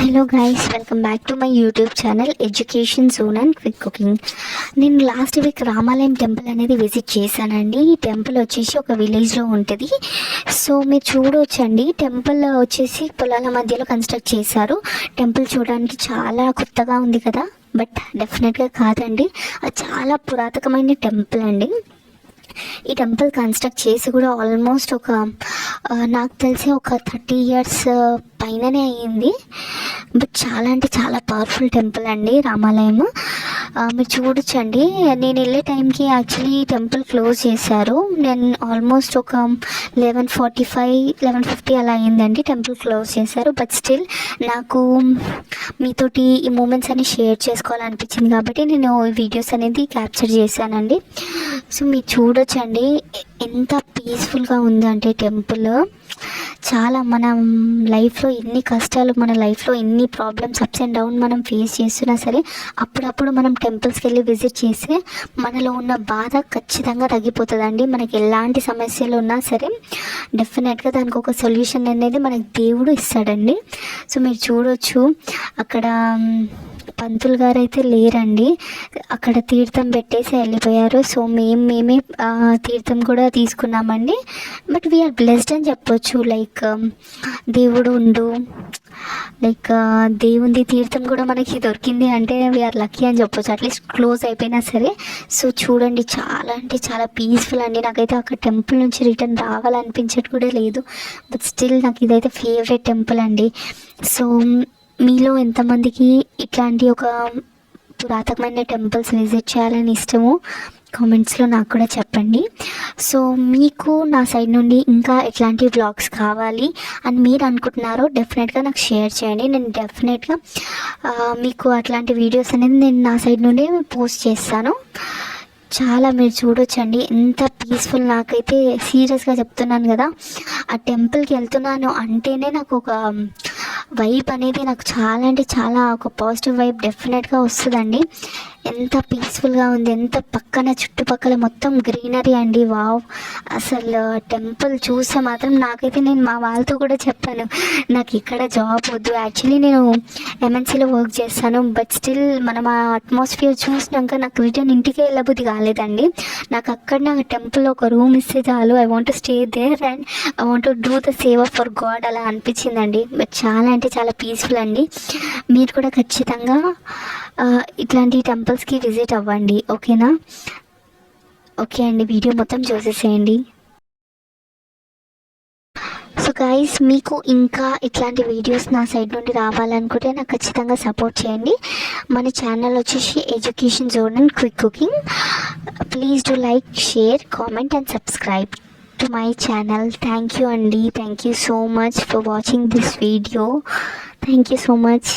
Hello guys, welcome back to my YouTube channel education zone and quick cooking. నేను last week రామాలయం temple అనేది visit చేశానండి. ఈ temple వచ్చేసి ఒక విలేజ్లో ఉంటుంది. సో మీరు చూడవచ్చండి, టెంపుల్ వచ్చేసి పొలాల మధ్యలో కన్స్ట్రక్ట్ చేశారు. టెంపుల్ చూడడానికి చాలా కొత్తగా ఉంది కదా, బట్ డెఫినెట్గా కాదండి, అది చాలా పురాతనమైన టెంపుల్ అండి. ఈ టెంపుల్ కన్స్ట్రక్ట్ చేసి కూడా ఆల్మోస్ట్ నాకు తెలిసి ఒక 30 years పైననే అయ్యింది. బట్ చాలా అంటే చాలా పవర్ఫుల్ టెంపుల్ అండి రామాలయం. మీరు చూడొచ్చండి, నేను వెళ్ళే టైంకి యాక్చువల్లీ టెంపుల్ క్లోజ్ చేశారు. నేను ఆల్మోస్ట్ ఒక 11:45, 11:50 అలా అయ్యిందండి, టెంపుల్ క్లోజ్ చేశారు. బట్ స్టిల్ నాకు మీతోటి ఈ మూమెంట్స్ అన్ని షేర్ చేసుకోవాలనిపించింది కాబట్టి నేను ఈ వీడియోస్ అనేది క్యాప్చర్ చేశానండి. సో మీరు చూడొచ్చండి ఎంత పీస్ఫుల్గా ఉందంటే టెంపుల్. చాలా మన లైఫ్లో ఎన్ని కష్టాలు, మన లైఫ్లో ఎన్ని ప్రాబ్లమ్స్, అప్స్ అండ్ డౌన్ మనం ఫేస్ చేస్తున్నా సరే అప్పుడప్పుడు మనం టెంపుల్స్కి వెళ్ళి విజిట్ చేస్తే మనలో ఉన్న బాధ ఖచ్చితంగా తగ్గిపోతుందండి. మనకి ఎలాంటి సమస్యలు ఉన్నా సరే డెఫినెట్గా దానికి ఒక సొల్యూషన్ అనేది మనకి దేవుడు ఇస్తాడండి. సో మీరు చూడొచ్చు, అక్కడ పంతులు గారు అయితే లేరండి, అక్కడ తీర్థం పెట్టేసి వెళ్ళిపోయారు. సో మేమే తీర్థం కూడా తీసుకున్నామండి. బట్ వీఆర్ బ్లెస్డ్ అని చెప్పొచ్చు. లైక్ దేవుడు ఉండు, లైక్ దేవుని తీర్థం కూడా మనకి దొరికింది అంటే వీఆర్ లక్కీ అని చెప్పొచ్చు. అట్లీస్ట్ క్లోజ్ అయిపోయినా సరే. సో చూడండి, చాలా అంటే చాలా పీస్ఫుల్ అండి. నాకైతే అక్కడ టెంపుల్ నుంచి రిటర్న్ రావాలనిపించట్టు కూడా లేదు. బట్ స్టిల్ నాకు ఇదైతే ఫేవరెట్ టెంపుల్ అండి. సో మీలో ఎంతమందికి ఇట్లాంటి ఒక పురాతనమైన టెంపుల్స్ విజిట్ చేయాలని ఇష్టమో కామెంట్స్లో నాకు కూడా చెప్పండి. సో మీకు నా సైడ్ నుండి ఇంకా ఎట్లాంటి వ్లాగ్స్ కావాలి అని మీరు అనుకుంటున్నారో డెఫినెట్గా నాకు షేర్ చేయండి. నేను డెఫినెట్గా మీకు అట్లాంటి వీడియోస్ అనేది నేను నా సైడ్ నుండి పోస్ట్ చేస్తాను. చాలా మీరు చూడొచ్చండి ఎంత పీస్ఫుల్. నాకైతే సీరియస్గా చెప్తున్నాను కదా, ఆ టెంపుల్కి వెళ్తున్నాను అంటేనే నాకు ఒక వైబ్ అనేది, నాకు చాలా అంటే చాలా ఒక పాజిటివ్ వైబ్ డెఫినెట్గా వస్తుందండి. ఎంత పీస్ఫుల్గా ఉంది, ఎంత పక్కన చుట్టుపక్కల మొత్తం గ్రీనరీ అండి. వావ్, అసలు టెంపుల్ చూస్తే మాత్రం నాకైతే, నేను మా వాళ్ళతో కూడా చెప్పాను, నాకు ఇక్కడ జాబ్ వద్దు. యాక్చువల్లీ నేను ఎంఎన్సీలో వర్క్ చేస్తాను. బట్ స్టిల్ మనం ఆ అట్మాస్ఫియర్ చూసినాక నాకు రిటర్న్ ఇంటికి వెళ్ళబుద్ధి కాలేదండి. నాకు అక్కడ టెంపుల్లో ఒక రూమ్ ఇస్తే చాలు, I want to stay there and I want to do the seva for God అలా అనిపించిందండి. బట్ చాలా అంటే చాలా పీస్ఫుల్ అండి. మీరు కూడా ఖచ్చితంగా ఇట్లాంటి టెంపుల్స్కి విజిట్ అవ్వండి, ఓకేనా? ఓకే అండి, వీడియో మొత్తం చూసేసేయండి. సో గైస్, మీకు ఇంకా ఇట్లాంటి వీడియోస్ నా సైడ్ నుండి రావాలనుకుంటే నాకు ఖచ్చితంగా సపోర్ట్ చేయండి. మన ఛానల్ వచ్చేసి education zone and quick cooking. Please do like, share, comment and subscribe to my channel. Thank you Andy, thank you so much for watching this video. Thank you so much.